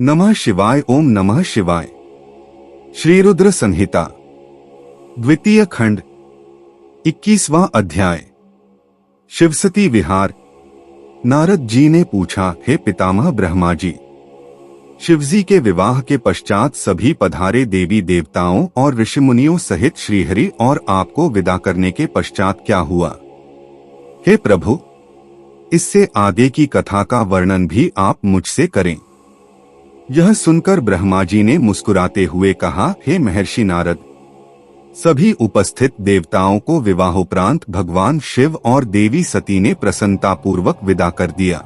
नमः शिवाय। ओम नमः शिवाय। श्री रुद्र संहिता द्वितीय खंड 21वां अध्याय। शिवसती विहार। नारद जी ने पूछा, हे पितामह ब्रह्मा जी, शिवजी के विवाह के पश्चात सभी पधारे देवी देवताओं और ऋषिमुनियों सहित श्रीहरि और आपको विदा करने के पश्चात क्या हुआ? हे प्रभु, इससे आगे की कथा का वर्णन भी आप मुझसे करें। यह सुनकर ब्रह्मा जी ने मुस्कुराते हुए कहा, हे महर्षि नारद, सभी उपस्थित देवताओं को विवाहोपरांत भगवान शिव और देवी सती ने प्रसन्नतापूर्वक विदा कर दिया।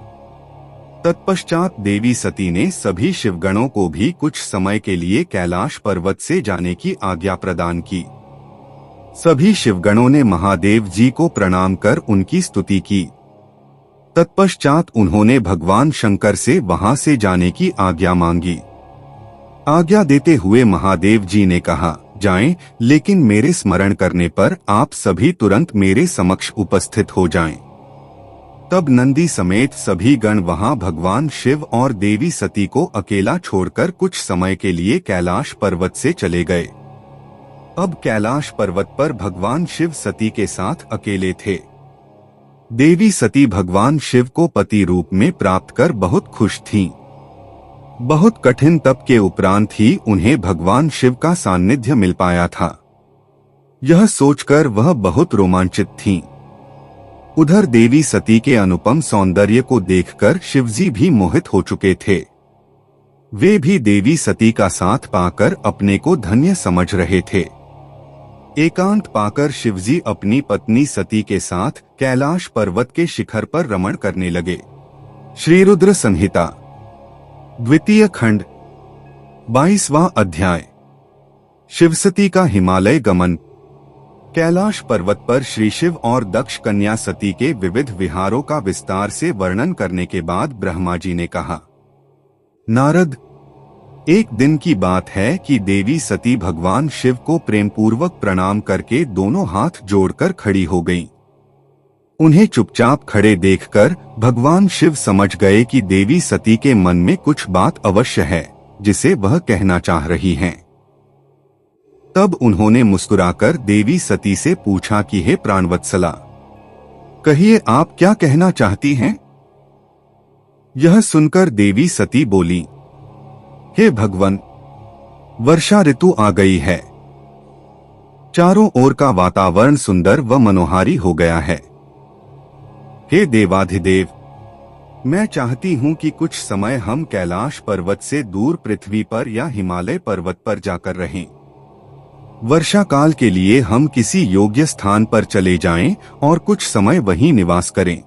तत्पश्चात देवी सती ने सभी शिवगणों को भी कुछ समय के लिए कैलाश पर्वत से जाने की आज्ञा प्रदान की। सभी शिवगणों ने महादेव जी को प्रणाम कर उनकी स्तुति की। तत्पश्चात उन्होंने भगवान शंकर से वहां से जाने की आज्ञा मांगी। आज्ञा देते हुए महादेव जी ने कहा, जाएं, लेकिन मेरे स्मरण करने पर आप सभी तुरंत मेरे समक्ष उपस्थित हो जाएं। तब नंदी समेत सभी गण वहां भगवान शिव और देवी सती को अकेला छोड़कर कुछ समय के लिए कैलाश पर्वत से चले गए। अब कैलाश पर्वत पर भगवान शिव सती के साथ अकेले थे। देवी सती भगवान शिव को पति रूप में प्राप्त कर बहुत खुश थीं। बहुत कठिन तप के उपरांत ही उन्हें भगवान शिव का सान्निध्य मिल पाया था। यह सोचकर वह बहुत रोमांचित थीं। उधर देवी सती के अनुपम सौंदर्य को देखकर शिवजी भी मोहित हो चुके थे। वे भी देवी सती का साथ पाकर अपने को धन्य समझ रहे थे। एकांत पाकर शिवजी अपनी पत्नी सती के साथ कैलाश पर्वत के शिखर पर रमण करने लगे। श्री रुद्र संहिता द्वितीय खंड 22वां अध्याय। शिवसती का हिमालय गमन। कैलाश पर्वत पर श्री शिव और दक्ष कन्या सती के विविध विहारों का विस्तार से वर्णन करने के बाद ब्रह्मा जी ने कहा, नारद, एक दिन की बात है कि देवी सती भगवान शिव को प्रेमपूर्वक प्रणाम करके दोनों हाथ जोड़कर खड़ी हो गईं। उन्हें चुपचाप खड़े देखकर भगवान शिव समझ गए कि देवी सती के मन में कुछ बात अवश्य है जिसे वह कहना चाह रही हैं। तब उन्होंने मुस्कुराकर देवी सती से पूछा कि हे प्राणवत्सला, कहिए आप क्या कहना चाहती हैं? यह सुनकर देवी सती बोली, हे भगवन, वर्षा ऋतु आ गई है। चारों ओर का वातावरण सुंदर व मनोहारी हो गया है। हे देवाधिदेव, मैं चाहती हूँ कि कुछ समय हम कैलाश पर्वत से दूर पृथ्वी पर या हिमालय पर्वत पर जाकर रहें। वर्षा काल के लिए हम किसी योग्य स्थान पर चले जाएं और कुछ समय वहीं निवास करें।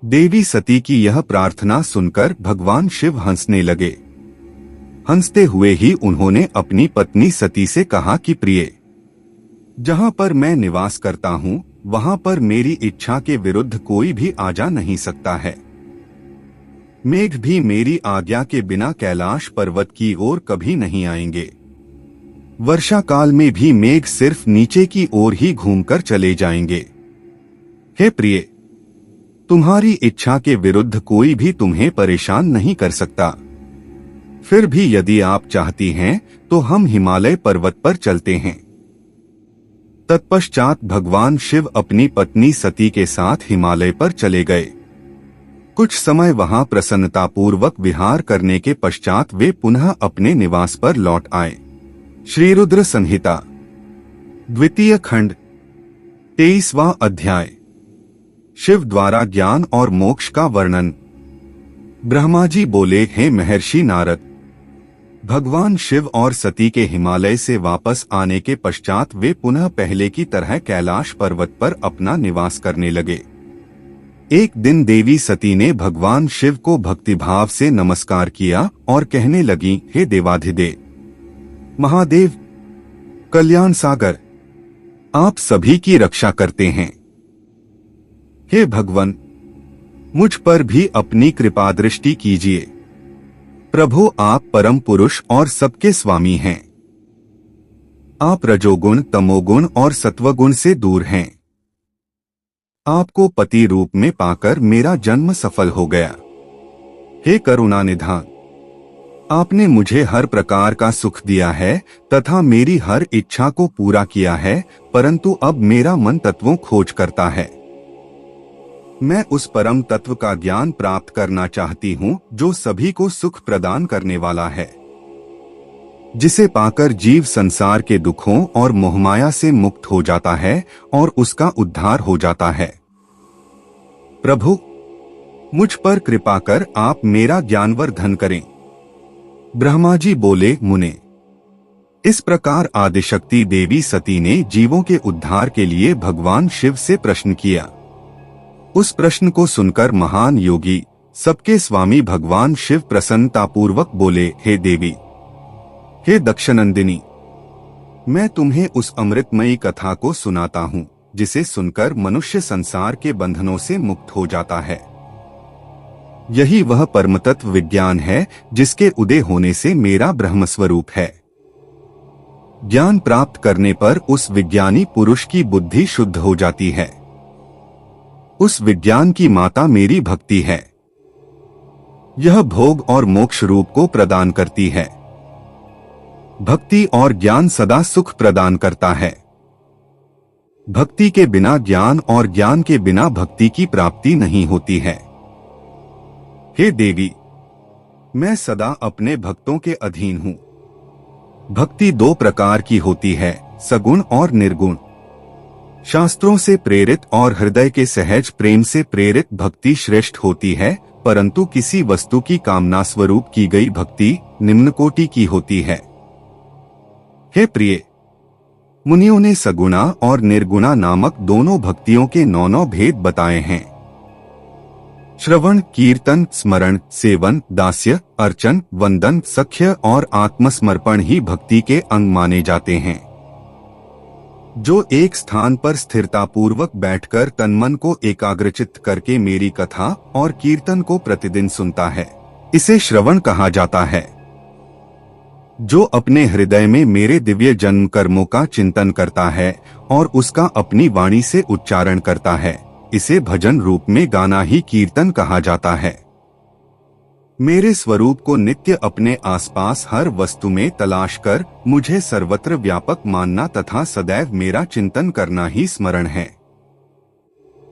देवी सती की यह प्रार्थना सुनकर भगवान शिव हंसने लगे। हंसते हुए ही उन्होंने अपनी पत्नी सती से कहा कि प्रिय, जहां पर मैं निवास करता हूं वहां पर मेरी इच्छा के विरुद्ध कोई भी आ जा नहीं सकता है। मेघ भी मेरी आज्ञा के बिना कैलाश पर्वत की ओर कभी नहीं आएंगे। वर्षा काल में भी मेघ सिर्फ नीचे की ओर ही घूमकर चले जाएंगे। हे प्रिय, तुम्हारी इच्छा के विरुद्ध कोई भी तुम्हें परेशान नहीं कर सकता। फिर भी यदि आप चाहती हैं तो हम हिमालय पर्वत पर चलते हैं। तत्पश्चात भगवान शिव अपनी पत्नी सती के साथ हिमालय पर चले गए। कुछ समय वहां प्रसन्नतापूर्वक विहार करने के पश्चात वे पुनः अपने निवास पर लौट आए। श्री रुद्र संहिता द्वितीय खंड 23वां अध्याय। शिव द्वारा ज्ञान और मोक्ष का वर्णन। ब्रह्मा जी बोले, हे महर्षि नारद, भगवान शिव और सती के हिमालय से वापस आने के पश्चात वे पुनः पहले की तरह कैलाश पर्वत पर अपना निवास करने लगे। एक दिन देवी सती ने भगवान शिव को भक्तिभाव से नमस्कार किया और कहने लगी, हे देवाधिदेव, महादेव, कल्याण सागर, आप सभी की रक्षा करते हैं। हे भगवन, मुझ पर भी अपनी कृपा दृष्टि कीजिए। प्रभु, आप परम पुरुष और सबके स्वामी हैं। आप रजोगुण, तमोगुण और सत्वगुण से दूर हैं। आपको पति रूप में पाकर मेरा जन्म सफल हो गया। हे करुणा निधान, आपने मुझे हर प्रकार का सुख दिया है तथा मेरी हर इच्छा को पूरा किया है, परंतु अब मेरा मन तत्वों खोज करता है। मैं उस परम तत्व का ज्ञान प्राप्त करना चाहती हूँ जो सभी को सुख प्रदान करने वाला है, जिसे पाकर जीव संसार के दुखों और मोहमाया से मुक्त हो जाता है और उसका उद्धार हो जाता है। प्रभु, मुझ पर कृपा कर आप मेरा ज्ञानवर्धन करें। ब्रह्मा जी बोले, मुने, इस प्रकार आदिशक्ति देवी सती ने जीवों के उद्धार के लिए भगवान शिव से प्रश्न किया। उस प्रश्न को सुनकर महान योगी, सबके स्वामी भगवान शिव प्रसन्नतापूर्वक बोले, हे देवी, हे दक्षनंदिनी, मैं तुम्हें उस अमृतमयी कथा को सुनाता हूँ जिसे सुनकर मनुष्य संसार के बंधनों से मुक्त हो जाता है। यही वह परमतत्व विज्ञान है जिसके उदय होने से मेरा ब्रह्मस्वरूप है। ज्ञान प्राप्त करने पर उस विज्ञानी पुरुष की बुद्धि शुद्ध हो जाती है। उस विज्ञान की माता मेरी भक्ति है। यह भोग और मोक्ष रूप को प्रदान करती है। भक्ति और ज्ञान सदा सुख प्रदान करता है। भक्ति के बिना ज्ञान और ज्ञान के बिना भक्ति की प्राप्ति नहीं होती है। हे देवी, मैं सदा अपने भक्तों के अधीन हूँ। भक्ति दो प्रकार की होती है, सगुण और निर्गुण। शास्त्रों से प्रेरित और हृदय के सहज प्रेम से प्रेरित भक्ति श्रेष्ठ होती है, परंतु किसी वस्तु की कामना स्वरूप की गई भक्ति निम्न कोटि की होती है। हे प्रिय, मुनियों ने सगुणा और निर्गुणा नामक दोनों भक्तियों के 9 भेद बताए हैं। श्रवण, कीर्तन, स्मरण, सेवन, दास्य, अर्चन, वंदन, सख्य और आत्मसमर्पण ही भक्ति के अंग माने जाते हैं। जो एक स्थान पर स्थिरतापूर्वक बैठकर तनमन को एकाग्रचित्त करके मेरी कथा और कीर्तन को प्रतिदिन सुनता है, इसे श्रवण कहा जाता है। जो अपने हृदय में मेरे दिव्य जन्म कर्मों का चिंतन करता है और उसका अपनी वाणी से उच्चारण करता है, इसे भजन रूप में गाना ही कीर्तन कहा जाता है। मेरे स्वरूप को नित्य अपने आसपास हर वस्तु में तलाश कर मुझे सर्वत्र व्यापक मानना तथा सदैव मेरा चिंतन करना ही स्मरण है।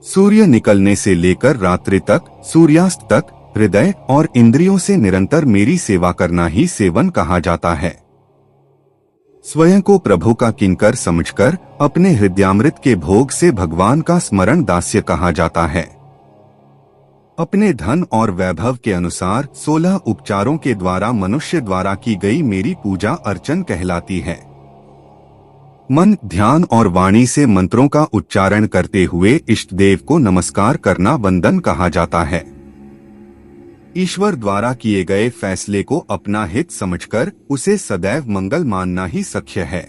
सूर्य निकलने से लेकर रात्रि तक, सूर्यास्त तक हृदय और इंद्रियों से निरंतर मेरी सेवा करना ही सेवन कहा जाता है। स्वयं को प्रभु का किंकर समझकर अपने हृदयामृत के भोग से भगवान का स्मरण दास्य कहा जाता है। अपने धन और वैभव के अनुसार 16 उपचारों के द्वारा मनुष्य द्वारा की गई मेरी पूजा अर्चन कहलाती है। मन, ध्यान और वाणी से मंत्रों का उच्चारण करते हुए इष्ट देव को नमस्कार करना वंदन कहा जाता है। ईश्वर द्वारा किए गए फैसले को अपना हित समझकर उसे सदैव मंगल मानना ही सख्य है।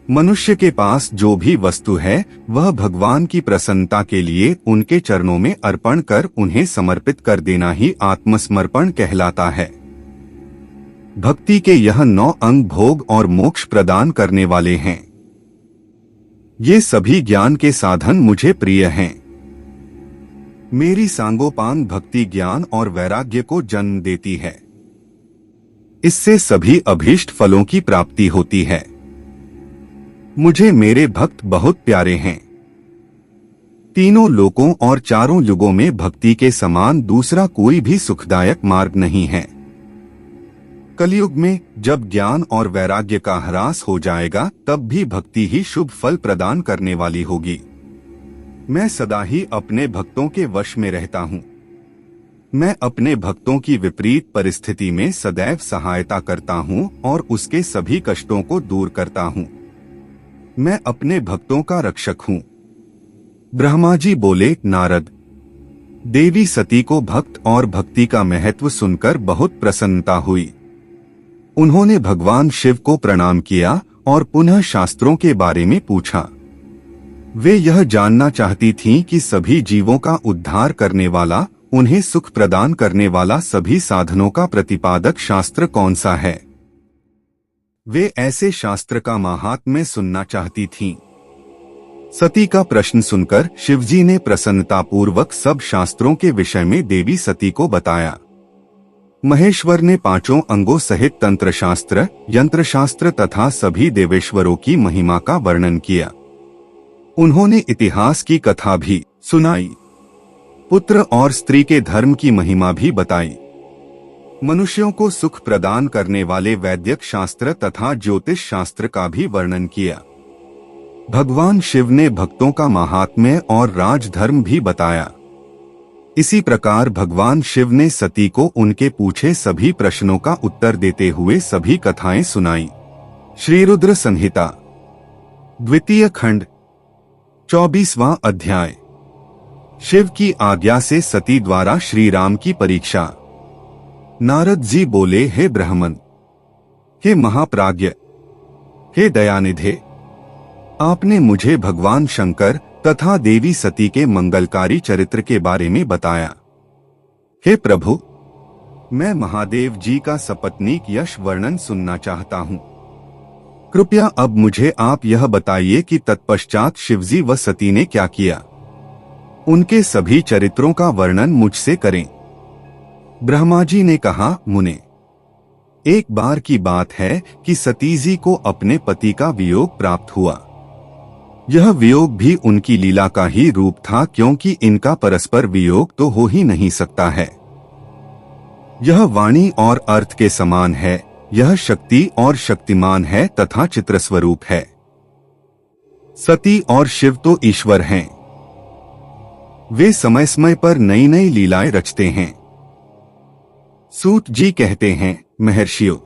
मनुष्य के पास जो भी वस्तु है वह भगवान की प्रसन्नता के लिए उनके चरणों में अर्पण कर उन्हें समर्पित कर देना ही आत्मसमर्पण कहलाता है। भक्ति के यह 9 अंग भोग और मोक्ष प्रदान करने वाले हैं। ये सभी ज्ञान के साधन मुझे प्रिय हैं। मेरी सांगोपांग भक्ति ज्ञान और वैराग्य को जन्म देती है। इससे सभी अभीष्ट फलों की प्राप्ति होती है। मुझे मेरे भक्त बहुत प्यारे हैं। तीनों लोकों और चारों युगों में भक्ति के समान दूसरा कोई भी सुखदायक मार्ग नहीं है। कलयुग में जब ज्ञान और वैराग्य का ह्रास हो जाएगा तब भी भक्ति ही शुभ फल प्रदान करने वाली होगी। मैं सदा ही अपने भक्तों के वश में रहता हूँ। मैं अपने भक्तों की विपरीत परिस्थिति में सदैव सहायता करता हूँ और उसके सभी कष्टों को दूर करता हूँ। मैं अपने भक्तों का रक्षक हूँ। ब्रह्मा जी बोले, नारद, देवी सती को भक्त और भक्ति का महत्व सुनकर बहुत प्रसन्नता हुई। उन्होंने भगवान शिव को प्रणाम किया और पुनः शास्त्रों के बारे में पूछा। वे यह जानना चाहती थीं कि सभी जीवों का उद्धार करने वाला, उन्हें सुख प्रदान करने वाला सभी साधनों का प्रतिपादक शास्त्र कौन सा है। वे ऐसे शास्त्र का महात्म्य सुनना चाहती थीं। सती का प्रश्न सुनकर शिवजी ने प्रसन्नतापूर्वक सब शास्त्रों के विषय में देवी सती को बताया। महेश्वर ने पांचों अंगों सहित तंत्रशास्त्र, यंत्रशास्त्र तथा सभी देवेश्वरों की महिमा का वर्णन किया। उन्होंने इतिहास की कथा भी सुनाई, पुत्र और स्त्री के धर्म की महिमा भी बताई। मनुष्यों को सुख प्रदान करने वाले वैद्यक शास्त्र तथा ज्योतिष शास्त्र का भी वर्णन किया। भगवान शिव ने भक्तों का महात्म्य और राजधर्म भी बताया। इसी प्रकार भगवान शिव ने सती को उनके पूछे सभी प्रश्नों का उत्तर देते हुए सभी कथाएं सुनाई। श्री रुद्र संहिता, द्वितीय खंड, 24वां अध्याय। शिव की आज्ञा से सती द्वारा श्री राम की परीक्षा। नारद जी बोले, हे ब्राह्मण, हे महाप्राज्ञ, हे दयानिधे, आपने मुझे भगवान शंकर तथा देवी सती के मंगलकारी चरित्र के बारे में बताया। हे प्रभु, मैं महादेव जी का सपत्नीक यश वर्णन सुनना चाहता हूँ। कृपया अब मुझे आप यह बताइए कि तत्पश्चात शिवजी व सती ने क्या किया। उनके सभी चरित्रों का वर्णन मुझसे करें। ब्रह्मा जी ने कहा, मुने, एक बार की बात है कि सती जी को अपने पति का वियोग प्राप्त हुआ। यह वियोग भी उनकी लीला का ही रूप था, क्योंकि इनका परस्पर वियोग तो हो ही नहीं सकता है। यह वाणी और अर्थ के समान है, यह शक्ति और शक्तिमान है तथा चित्रस्वरूप है। सती और शिव तो ईश्वर हैं। वे समय समय पर नई नई लीलाएं रचते हैं। सूत जी कहते हैं, महर्षियों,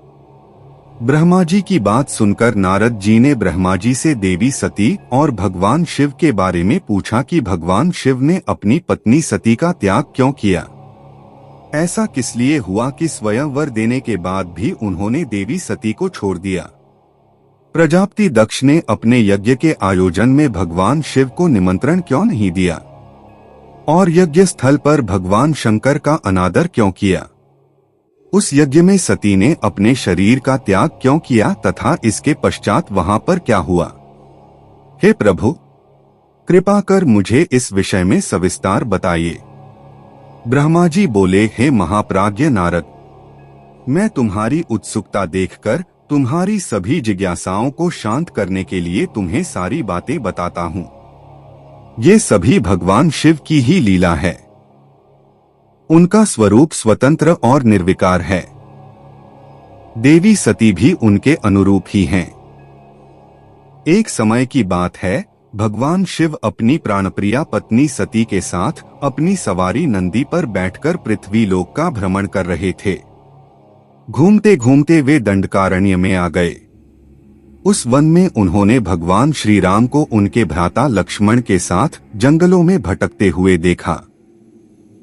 ब्रह्मा जी की बात सुनकर नारद जी ने ब्रह्मा जी से देवी सती और भगवान शिव के बारे में पूछा कि भगवान शिव ने अपनी पत्नी सती का त्याग क्यों किया। ऐसा किस लिए हुआ कि स्वयं वर देने के बाद भी उन्होंने देवी सती को छोड़ दिया। प्रजापति दक्ष ने अपने यज्ञ के आयोजन में भगवान शिव को निमंत्रण क्यों नहीं दिया और यज्ञ स्थल पर भगवान शंकर का अनादर क्यों किया। उस यज्ञ में सती ने अपने शरीर का त्याग क्यों किया तथा इसके पश्चात वहां पर क्या हुआ। हे प्रभु, कृपा कर मुझे इस विषय में सविस्तार बताइए। ब्रह्मा जी बोले, हे महाप्राज्ञ नारद, मैं तुम्हारी उत्सुकता देखकर तुम्हारी सभी जिज्ञासाओं को शांत करने के लिए तुम्हें सारी बातें बताता हूँ। ये सभी भगवान शिव की ही लीला है। उनका स्वरूप स्वतंत्र और निर्विकार है। देवी सती भी उनके अनुरूप ही हैं। एक समय की बात है, भगवान शिव अपनी प्राणप्रिया पत्नी सती के साथ अपनी सवारी नंदी पर बैठकर पृथ्वी लोक का भ्रमण कर रहे थे। घूमते घूमते वे दंडकारण्य में आ गए। उस वन में उन्होंने भगवान श्री राम को उनके भ्राता लक्ष्मण के साथ जंगलों में भटकते हुए देखा।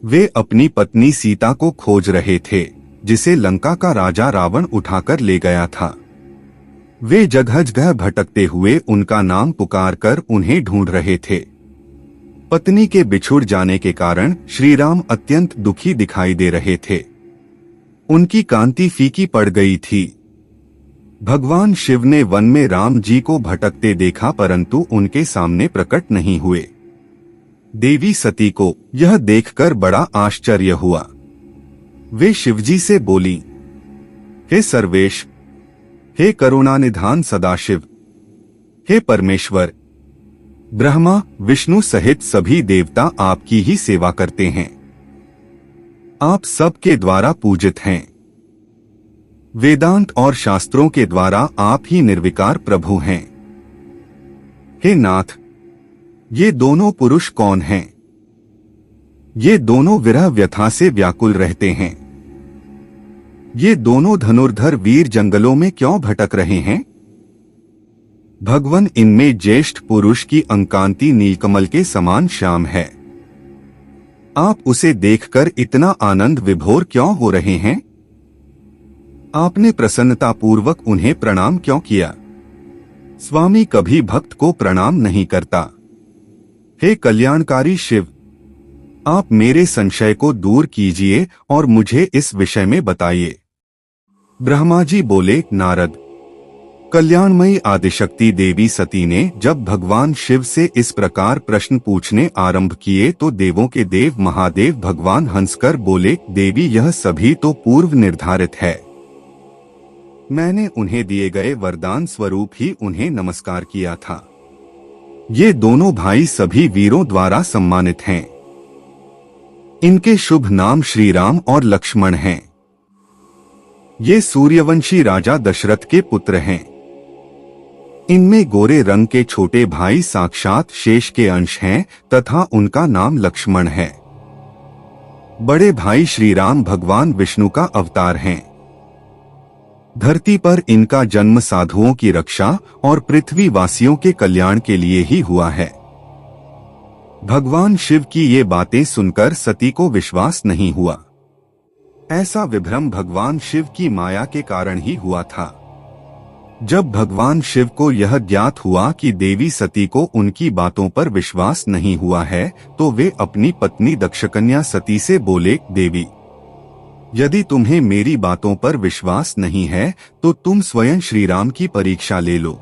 वे अपनी पत्नी सीता को खोज रहे थे, जिसे लंका का राजा रावण उठाकर ले गया था। वे जगह जगह भटकते हुए उनका नाम पुकार कर उन्हें ढूंढ रहे थे। पत्नी के बिछुड़ जाने के कारण श्री राम अत्यंत दुखी दिखाई दे रहे थे। उनकी कांति फीकी पड़ गई थी। भगवान शिव ने वन में राम जी को भटकते देखा, परंतु उनके सामने प्रकट नहीं हुए। देवी सती को यह देखकर बड़ा आश्चर्य हुआ। वे शिवजी से बोली, हे सर्वेश, हे करुणानिधान सदाशिव, हे परमेश्वर, ब्रह्मा विष्णु सहित सभी देवता आपकी ही सेवा करते हैं। आप सबके द्वारा पूजित हैं। वेदांत और शास्त्रों के द्वारा आप ही निर्विकार प्रभु हैं। हे नाथ, ये दोनों पुरुष कौन हैं? ये दोनों विरह व्यथा से व्याकुल रहते हैं। ये दोनों धनुर्धर वीर जंगलों में क्यों भटक रहे हैं? भगवन, इनमें ज्येष्ठ पुरुष की अंकांति नीलकमल के समान श्याम है। आप उसे देखकर इतना आनंद विभोर क्यों हो रहे हैं? आपने प्रसन्नतापूर्वक उन्हें प्रणाम क्यों किया? स्वामी कभी भक्त को प्रणाम नहीं करता। हे कल्याणकारी शिव, आप मेरे संशय को दूर कीजिए और मुझे इस विषय में बताइए। ब्रह्मा जी बोले, नारद, कल्याणमयी आदिशक्ति देवी सती ने जब भगवान शिव से इस प्रकार प्रश्न पूछने आरंभ किए तो देवों के देव महादेव भगवान हंसकर बोले, देवी यह सभी तो पूर्व निर्धारित है। मैंने उन्हें दिए गए वरदान स्वरूप ही उन्हें नमस्कार किया था। ये दोनों भाई सभी वीरों द्वारा सम्मानित हैं। इनके शुभ नाम श्री राम और लक्ष्मण हैं। ये सूर्यवंशी राजा दशरथ के पुत्र हैं। इनमें गोरे रंग के छोटे भाई साक्षात शेष के अंश हैं तथा उनका नाम लक्ष्मण है। बड़े भाई श्री राम भगवान विष्णु का अवतार हैं। धरती पर इनका जन्म साधुओं की रक्षा और पृथ्वी वासियों के कल्याण के लिए ही हुआ है। भगवान शिव की ये बातें सुनकर सती को विश्वास नहीं हुआ। ऐसा विभ्रम भगवान शिव की माया के कारण ही हुआ था। जब भगवान शिव को यह ज्ञात हुआ कि देवी सती को उनकी बातों पर विश्वास नहीं हुआ है तो वे अपनी पत्नी दक्षकन्या सती से बोले, देवी यदि तुम्हें मेरी बातों पर विश्वास नहीं है तो तुम स्वयं श्री राम की परीक्षा ले लो।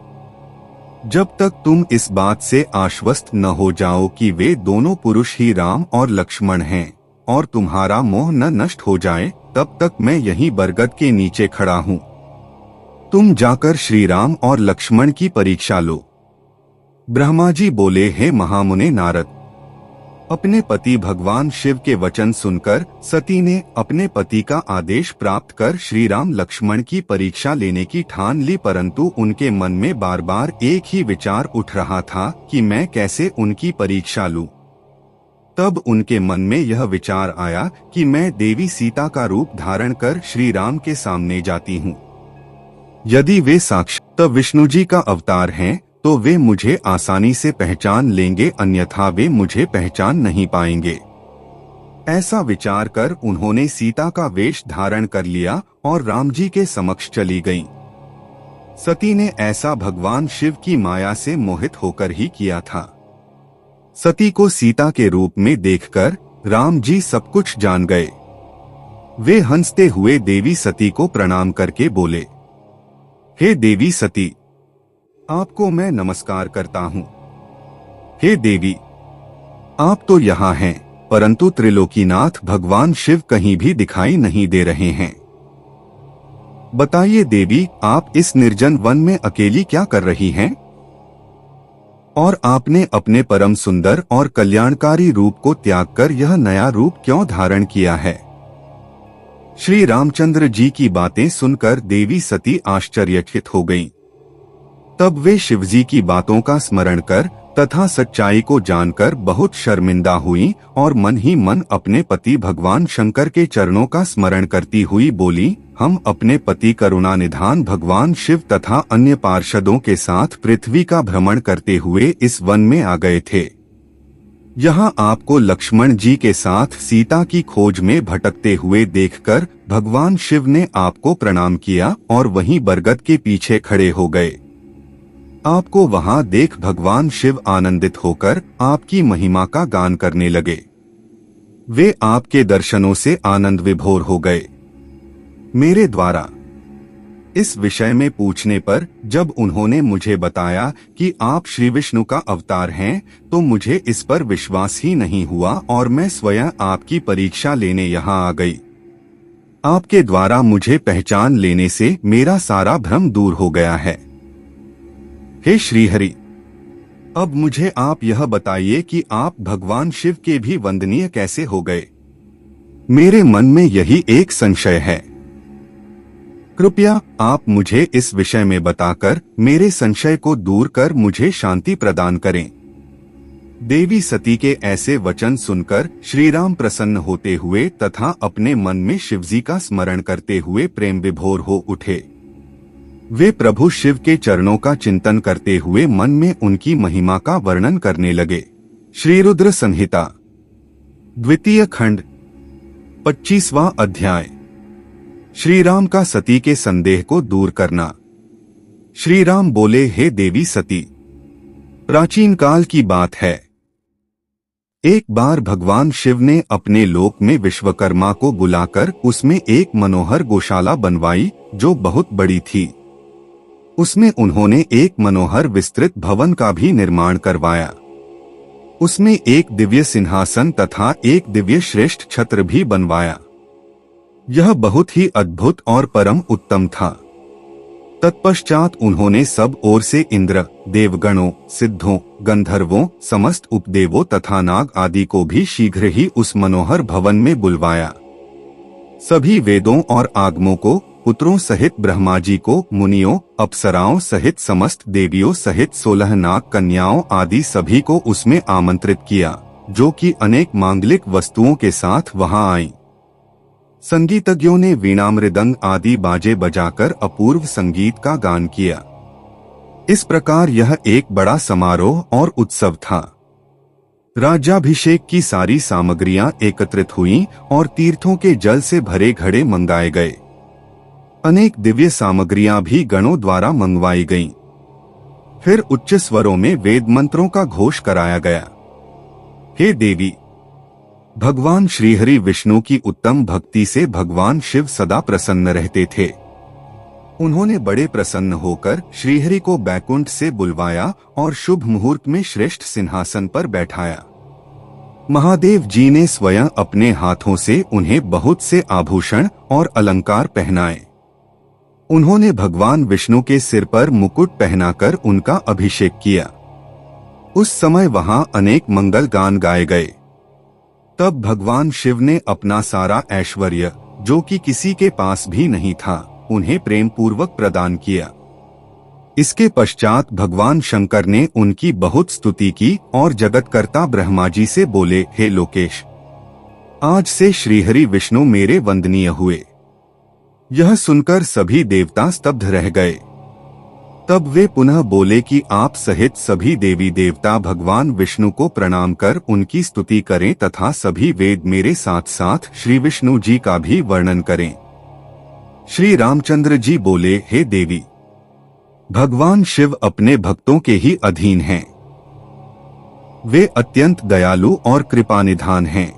जब तक तुम इस बात से आश्वस्त न हो जाओ कि वे दोनों पुरुष ही राम और लक्ष्मण हैं और तुम्हारा मोह न नष्ट हो जाए, तब तक मैं यहीं बरगद के नीचे खड़ा हूँ। तुम जाकर श्री राम और लक्ष्मण की परीक्षा लो। ब्रह्मा जी बोले, हे महामुने नारद, अपने पति भगवान शिव के वचन सुनकर सती ने अपने पति का आदेश प्राप्त कर श्री राम लक्ष्मण की परीक्षा लेने की ठान ली, परंतु उनके मन में बार बार एक ही विचार उठ रहा था कि मैं कैसे उनकी परीक्षा लूं। तब उनके मन में यह विचार आया कि मैं देवी सीता का रूप धारण कर श्री राम के सामने जाती हूँ। यदि वे साक्षात विष्णु जी का अवतार हैं तो वे मुझे आसानी से पहचान लेंगे, अन्यथा वे मुझे पहचान नहीं पाएंगे। ऐसा विचार कर उन्होंने सीता का वेश धारण कर लिया और राम जी के समक्ष चली गईं। सती ने ऐसा भगवान शिव की माया से मोहित होकर ही किया था। सती को सीता के रूप में देखकर राम जी सब कुछ जान गए। वे हंसते हुए देवी सती को प्रणाम करके बोले, हे देवी सती, आपको मैं नमस्कार करता हूँ। हे देवी, आप तो यहाँ हैं, परंतु त्रिलोकीनाथ भगवान शिव कहीं भी दिखाई नहीं दे रहे हैं। बताइए देवी, आप इस निर्जन वन में अकेली क्या कर रही हैं? और आपने अपने परम सुंदर और कल्याणकारी रूप को त्याग कर यह नया रूप क्यों धारण किया है? श्री रामचंद्र जी की बातें सुनकर देवी सती आश्चर्यचकित हो गईं। तब वे शिवजी की बातों का स्मरण कर तथा सच्चाई को जानकर बहुत शर्मिंदा हुई और मन ही मन अपने पति भगवान शंकर के चरणों का स्मरण करती हुई बोली, हम अपने पति करुणा निधान भगवान शिव तथा अन्य पार्षदों के साथ पृथ्वी का भ्रमण करते हुए इस वन में आ गए थे। यहाँ आपको लक्ष्मण जी के साथ सीता की खोज में भटकते हुए देखकर भगवान शिव ने आपको प्रणाम किया और वहीं बरगद के पीछे खड़े हो गए। आपको वहां देख भगवान शिव आनंदित होकर आपकी महिमा का गान करने लगे। वे आपके दर्शनों से आनंद विभोर हो गए। मेरे द्वारा इस विषय में पूछने पर जब उन्होंने मुझे बताया कि आप श्री विष्णु का अवतार हैं, तो मुझे इस पर विश्वास ही नहीं हुआ और मैं स्वयं आपकी परीक्षा लेने यहाँ आ गई। आपके द्वारा मुझे पहचान लेने से मेरा सारा भ्रम दूर हो गया है। हे श्रीहरि, अब मुझे आप यह बताइए कि आप भगवान शिव के भी वंदनीय कैसे हो गए? मेरे मन में यही एक संशय है। कृपया आप मुझे इस विषय में बताकर मेरे संशय को दूर कर मुझे शांति प्रदान करें। देवी सती के ऐसे वचन सुनकर श्री राम प्रसन्न होते हुए तथा अपने मन में शिवजी का स्मरण करते हुए प्रेम विभोर हो उठे। वे प्रभु शिव के चरणों का चिंतन करते हुए मन में उनकी महिमा का वर्णन करने लगे। श्री रुद्र संहिता द्वितीय खंड 25वां अध्याय। श्री राम का सती के संदेह को दूर करना। श्री राम बोले, हे देवी सती, प्राचीन काल की बात है। एक बार भगवान शिव ने अपने लोक में विश्वकर्मा को बुलाकर उसमें एक मनोहर गौशाला बनवाई जो बहुत बड़ी थी। उसमें उन्होंने एक मनोहर विस्तृत भवन का भी निर्माण करवाया। उसमें एक दिव्य सिंहासन तथा एक दिव्य श्रेष्ठ छत्र भी बनवाया। यह बहुत ही अद्भुत और परम उत्तम था। तत्पश्चात उन्होंने सब ओर से इंद्र, देवगणों, सिद्धों, गंधर्वों, समस्त उपदेवों तथा नाग आदि को भी शीघ्र ही उस मनोहर भवन में बुलवाया। सभी वेदों और आगमों को, पुत्रों सहित ब्रह्मा जी को, मुनियों, अप्सराओं सहित समस्त देवियों सहित 16 नाग कन्याओं आदि सभी को उसमें आमंत्रित किया, जो कि अनेक मांगलिक वस्तुओं के साथ वहां आईं। संगीतज्ञों ने वीणा मृदंग आदि बाजे बजाकर अपूर्व संगीत का गान किया। इस प्रकार यह एक बड़ा समारोह और उत्सव था। राज्याभिषेक की सारी सामग्रियां एकत्रित हुईं और तीर्थों के जल से भरे घड़े मंगाए गए। अनेक दिव्य सामग्रियां भी गणों द्वारा मंगवाई गईं। फिर उच्च स्वरों में वेद मंत्रों का घोष कराया गया। हे देवी, भगवान श्रीहरि विष्णु की उत्तम भक्ति से भगवान शिव सदा प्रसन्न रहते थे। उन्होंने बड़े प्रसन्न होकर श्रीहरि को बैकुंठ से बुलवाया और शुभ मुहूर्त में श्रेष्ठ सिंहासन पर बैठाया। महादेव जी ने स्वयं अपने हाथों से उन्हें बहुत से आभूषण और अलंकार पहनाए। उन्होंने भगवान विष्णु के सिर पर मुकुट पहनाकर उनका अभिषेक किया। उस समय वहां अनेक मंगल गान गाए गए। तब भगवान शिव ने अपना सारा ऐश्वर्य, जो कि किसी के पास भी नहीं था, उन्हें प्रेम पूर्वक प्रदान किया। इसके पश्चात भगवान शंकर ने उनकी बहुत स्तुति की और जगतकर्ता ब्रह्मा जी से बोले, हे लोकेश, आज से श्रीहरि विष्णु मेरे वंदनीय हुए। यह सुनकर सभी देवता स्तब्ध रह गए। तब वे पुनः बोले कि आप सहित सभी देवी देवता भगवान विष्णु को प्रणाम कर उनकी स्तुति करें तथा सभी वेद मेरे साथ साथ श्री विष्णु जी का भी वर्णन करें। श्री रामचंद्र जी बोले, हे देवी, भगवान शिव अपने भक्तों के ही अधीन हैं। वे अत्यंत दयालु और कृपानिधान हैं।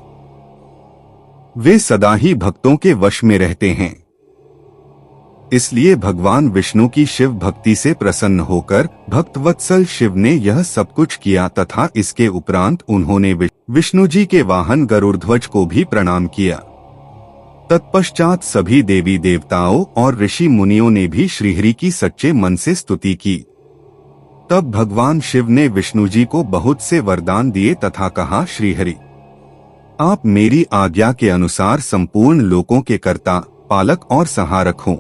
वे सदा ही भक्तों के वश में रहते हैं। इसलिए भगवान विष्णु की शिव भक्ति से प्रसन्न होकर भक्तवत्सल शिव ने यह सब कुछ किया तथा इसके उपरांत उन्होंने विष्णु जी के वाहन गरुड़ध्वज को भी प्रणाम किया। तत्पश्चात सभी देवी देवताओं और ऋषि मुनियों ने भी श्रीहरि की सच्चे मन से स्तुति की। तब भगवान शिव ने विष्णु जी को बहुत से वरदान दिए तथा कहा, श्रीहरि, आप मेरी आज्ञा के अनुसार संपूर्ण लोकों के कर्ता, पालक और सहारक हों।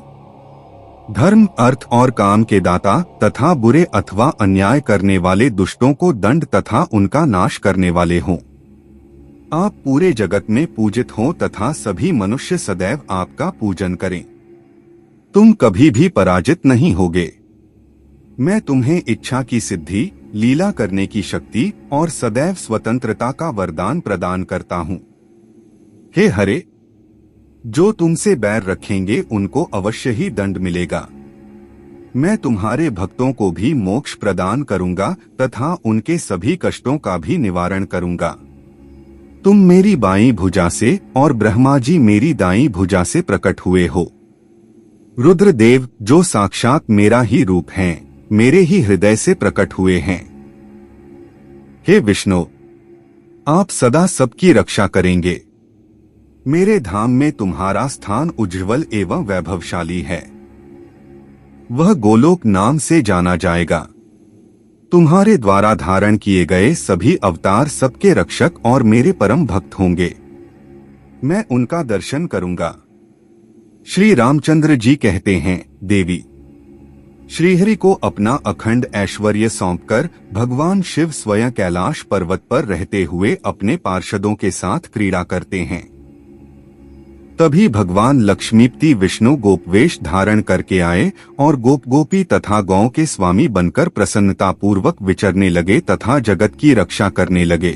धर्म, अर्थ और काम के दाता तथा बुरे अथवा अन्याय करने वाले दुष्टों को दंड तथा उनका नाश करने वाले हों। आप पूरे जगत में पूजित हों तथा सभी मनुष्य सदैव आपका पूजन करें। तुम कभी भी पराजित नहीं होगे। मैं तुम्हें इच्छा की सिद्धि, लीला करने की शक्ति और सदैव स्वतंत्रता का वरदान प्रदान करता हूँ। हे हरे, जो तुमसे बैर रखेंगे उनको अवश्य ही दंड मिलेगा। मैं तुम्हारे भक्तों को भी मोक्ष प्रदान करूंगा तथा उनके सभी कष्टों का भी निवारण करूंगा। तुम मेरी बाईं भुजा से और ब्रह्मा जी मेरी दाईं भुजा से प्रकट हुए हो। रुद्रदेव, जो साक्षात मेरा ही रूप हैं, मेरे ही हृदय से प्रकट हुए हैं। हे विष्णु, आप सदा सबकी रक्षा करेंगे। मेरे धाम में तुम्हारा स्थान उज्ज्वल एवं वैभवशाली है। वह गोलोक नाम से जाना जाएगा। तुम्हारे द्वारा धारण किए गए सभी अवतार सबके रक्षक और मेरे परम भक्त होंगे। मैं उनका दर्शन करूंगा। श्री रामचंद्र जी कहते हैं, देवी, श्रीहरि को अपना अखंड ऐश्वर्य सौंपकर भगवान शिव स्वयं कैलाश पर्वत पर रहते हुए अपने पार्षदों के साथ क्रीड़ा करते हैं। तभी भगवान लक्ष्मीपति विष्णु गोपवेश धारण करके आए और गोप गोपी तथा गौ के स्वामी बनकर प्रसन्नता पूर्वक विचरने लगे तथा जगत की रक्षा करने लगे।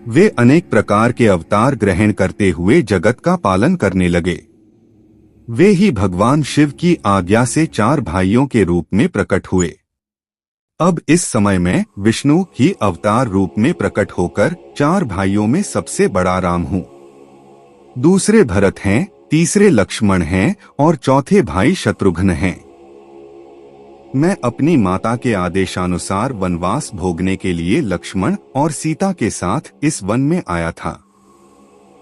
वे अनेक प्रकार के अवतार ग्रहण करते हुए जगत का पालन करने लगे। वे ही भगवान शिव की आज्ञा से 4 भाइयों के रूप में प्रकट हुए। अब इस समय में विष्णु ही अवतार रूप में प्रकट होकर 4 भाइयों में सबसे बड़ा राम हूँ। दूसरे भरत हैं, तीसरे लक्ष्मण हैं और चौथे भाई शत्रुघ्न हैं। मैं अपनी माता के आदेशानुसार वनवास भोगने के लिए लक्ष्मण और सीता के साथ इस वन में आया था।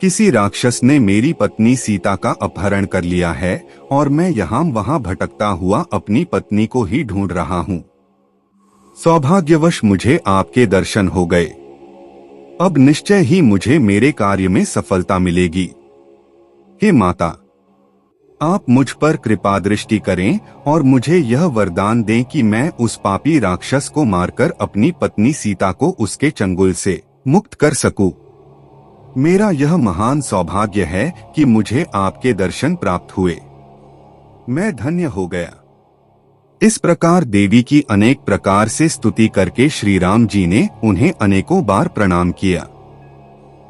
किसी राक्षस ने मेरी पत्नी सीता का अपहरण कर लिया है और मैं यहाँ वहाँ भटकता हुआ अपनी पत्नी को ही ढूंढ रहा हूँ। सौभाग्यवश मुझे आपके दर्शन हो गए। अब निश्चय ही मुझे मेरे कार्य में सफलता मिलेगी। हे माता, आप मुझ पर कृपा दृष्टि करें और मुझे यह वरदान दें कि मैं उस पापी राक्षस को मारकर अपनी पत्नी सीता को उसके चंगुल से मुक्त कर सकूं। मेरा यह महान सौभाग्य है कि मुझे आपके दर्शन प्राप्त हुए। मैं धन्य हो गया। इस प्रकार देवी की अनेक प्रकार से स्तुति करके श्री राम जी ने उन्हें अनेकों बार प्रणाम किया।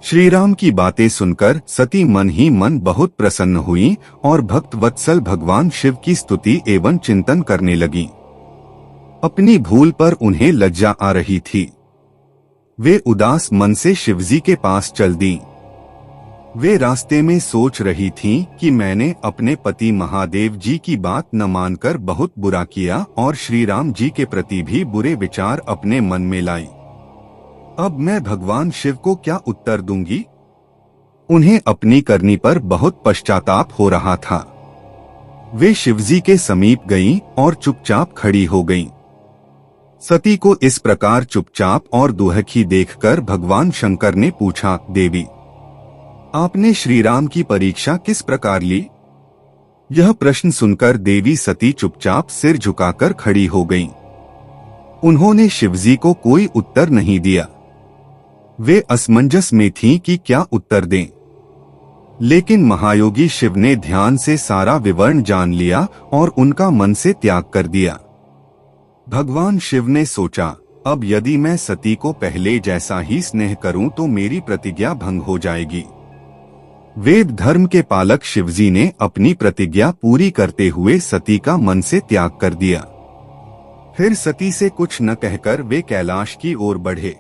श्री राम की बातें सुनकर सती मन ही मन बहुत प्रसन्न हुई और भक्त वत्सल भगवान शिव की स्तुति एवं चिंतन करने लगी। अपनी भूल पर उन्हें लज्जा आ रही थी। वे उदास मन से शिवजी के पास चल दी। वे रास्ते में सोच रही थीं कि मैंने अपने पति महादेव जी की बात न मानकर बहुत बुरा किया और श्री राम जी के प्रति भी बुरे विचार अपने मन में लाई। अब मैं भगवान शिव को क्या उत्तर दूंगी? उन्हें अपनी करनी पर बहुत पश्चाताप हो रहा था। वे शिवजी के समीप गईं और चुपचाप खड़ी हो गईं। सती को इस प्रकार चुपचाप और दुहखी देखकर भगवान शंकर ने पूछा, देवी, आपने श्री राम की परीक्षा किस प्रकार ली? यह प्रश्न सुनकर देवी सती चुपचाप सिर झुकाकर खड़ी हो गईं। उन्होंने शिवजी को कोई उत्तर नहीं दिया। वे असमंजस में थीं कि क्या उत्तर दें। लेकिन महायोगी शिव ने ध्यान से सारा विवरण जान लिया और उनका मन से त्याग कर दिया। भगवान शिव ने सोचा, अब यदि मैं सती को पहले जैसा ही स्नेह करूं तो मेरी प्रतिज्ञा भंग हो जाएगी। वेद धर्म के पालक शिवजी ने अपनी प्रतिज्ञा पूरी करते हुए सती का मन से त्याग कर दिया। फिर सती से कुछ न कहकर वे कैलाश की ओर बढ़े।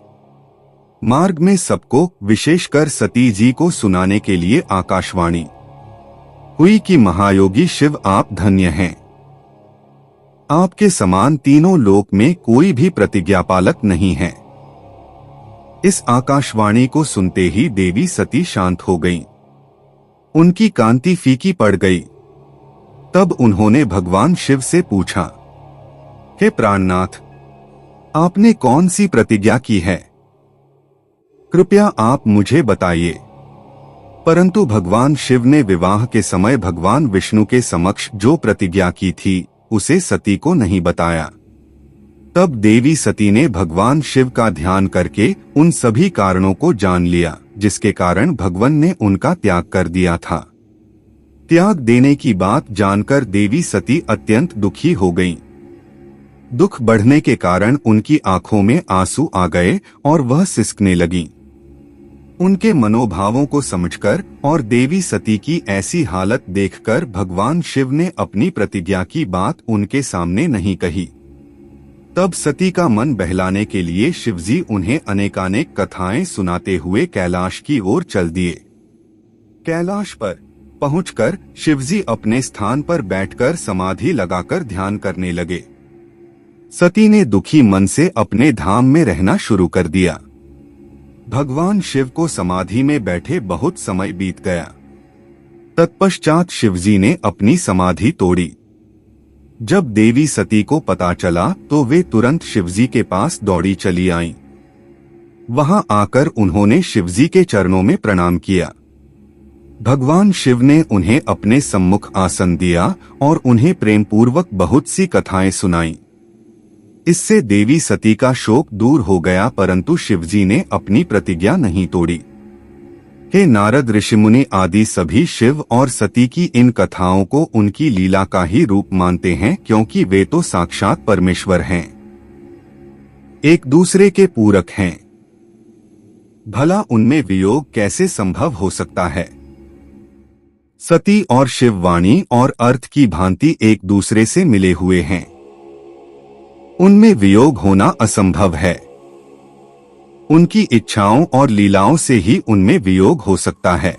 मार्ग में सबको, विशेषकर सती जी को सुनाने के लिए आकाशवाणी हुई कि महायोगी शिव आप धन्य हैं। आपके समान तीनों लोक में कोई भी प्रतिज्ञा पालक नहीं है। इस आकाशवाणी को सुनते ही देवी सती शांत हो गईं। उनकी कांति फीकी पड़ गई। तब उन्होंने भगवान शिव से पूछा, हे प्राणनाथ, आपने कौन सी प्रतिज्ञा की है? कृपया आप मुझे बताइए। परंतु भगवान शिव ने विवाह के समय भगवान विष्णु के समक्ष जो प्रतिज्ञा की थी उसे सती को नहीं बताया। तब देवी सती ने भगवान शिव का ध्यान करके उन सभी कारणों को जान लिया जिसके कारण भगवान ने उनका त्याग कर दिया था। त्याग देने की बात जानकर देवी सती अत्यंत दुखी हो गईं। दुख बढ़ने के कारण उनकी आंखों में आंसू आ गए और वह सिसकने लगीं। उनके मनोभावों को समझकर और देवी सती की ऐसी हालत देखकर भगवान शिव ने अपनी प्रतिज्ञा की बात उनके सामने नहीं कही। तब सती का मन बहलाने के लिए शिवजी उन्हें अनेकानेक कथाएं सुनाते हुए कैलाश की ओर चल दिए। कैलाश पर पहुंचकर शिवजी अपने स्थान पर बैठकर समाधि लगाकर ध्यान करने लगे। सती ने दुखी मन से अपने धाम में रहना शुरू कर दिया। भगवान शिव को समाधि में बैठे बहुत समय बीत गया। तत्पश्चात शिवजी ने अपनी समाधि तोड़ी। जब देवी सती को पता चला तो वे तुरंत शिवजी के पास दौड़ी चली आईं। वहां आकर उन्होंने शिवजी के चरणों में प्रणाम किया। भगवान शिव ने उन्हें अपने सम्मुख आसन दिया और उन्हें प्रेमपूर्वक बहुत सी कथाएं सुनाईं। इससे देवी सती का शोक दूर हो गया, परंतु शिवजी ने अपनी प्रतिज्ञा नहीं तोड़ी। हे नारद ऋषिमुनि आदि सभी शिव और सती की इन कथाओं को उनकी लीला का ही रूप मानते हैं, क्योंकि वे तो साक्षात परमेश्वर हैं, एक दूसरे के पूरक हैं। भला उनमें वियोग कैसे संभव हो सकता है? सती और शिव वाणी और अर्थ की भांति एक दूसरे से मिले हुए हैं। उनमें वियोग होना असंभव है। उनकी इच्छाओं और लीलाओं से ही उनमें वियोग हो सकता है।